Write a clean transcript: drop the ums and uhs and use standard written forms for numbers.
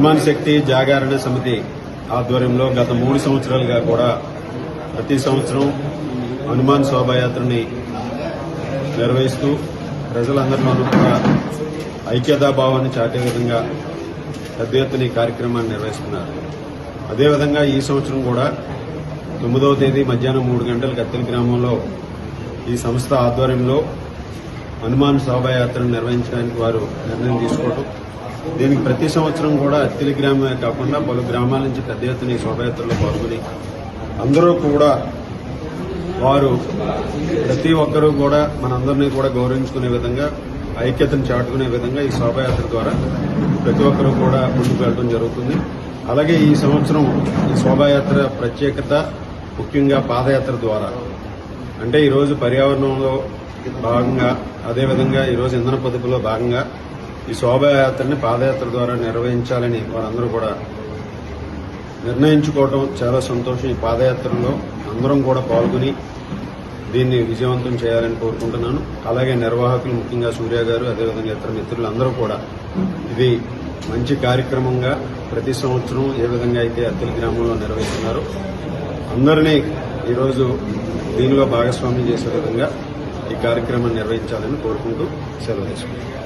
హనుమాన్ శక్తి జాగరణ సమితి ఆధ్వర్యంలో గత 3 సంవత్సరాలుగా కూడా ప్రతి సంవత్సరం హనుమాన్ శోభాయాత్రని నిర్వహిస్తూ ప్రజలందరిలోనూ కూడా ఐక్యతాభావాన్ని చాటే విధంగా పెద్ద ఎత్తున ఈ కార్యక్రమాన్ని నిర్వహిస్తున్నారు. అదేవిధంగా ఈ సంవత్సరం కూడా 9వ తేదీ మధ్యాహ్నం 3 గంటలకు అత్తిలి గ్రామంలో ఈ సంస్థ ఆధ్వర్యంలో హనుమాన్ శోభాయాత్రను నిర్వహించడానికి వారు నిర్ణయం తీసుకోవడం, దీనికి ప్రతి సంవత్సరం కూడా అత్తిలి గ్రామమే కాకుండా పలు గ్రామాల నుంచి పెద్ద ఎత్తున ఈ శోభాయాత్రలో పాల్గొని అందరూ కూడా వారు ప్రతి ఒక్కరూ కూడా మనందరినీ కూడా గౌరవించుకునే విధంగా ఐక్యతను చాటుకునే విధంగా ఈ శోభాయాత్ర ద్వారా ప్రతి ఒక్కరూ కూడా ముందుకు వెళ్లడం జరుగుతుంది. అలాగే ఈ సంవత్సరం ఈ శోభాయాత్ర ప్రత్యేకత ముఖ్యంగా పాదయాత్ర ద్వారా, అంటే ఈరోజు పర్యావరణంలో భాగంగా అదేవిధంగా ఈరోజు ఇంధన పొదుపులో భాగంగా ఈ శోభాయాత్రని పాదయాత్ర ద్వారా నిర్వహించాలని వారందరూ కూడా నిర్ణయించుకోవడం చాలా సంతోషం. ఈ పాదయాత్రలో అందరం కూడా పాల్గొని దీన్ని విజయవంతం చేయాలని కోరుకుంటున్నాను. అలాగే నిర్వాహకులు ముఖ్యంగా సూర్య గారు అదేవిధంగా ఇతర మిత్రులు అందరూ కూడా ఇది మంచి కార్యక్రమంగా ప్రతి సంవత్సరం ఏ విధంగా అయితే అత్తిలి గ్రామంలో నిర్వహిస్తున్నారో అందరినీ ఈరోజు దీనిలో భాగస్వామ్యం చేసే విధంగా ఈ కార్యక్రమాన్ని నిర్వహించాలని కోరుకుంటూ సెలవు తీసుకుంటాను.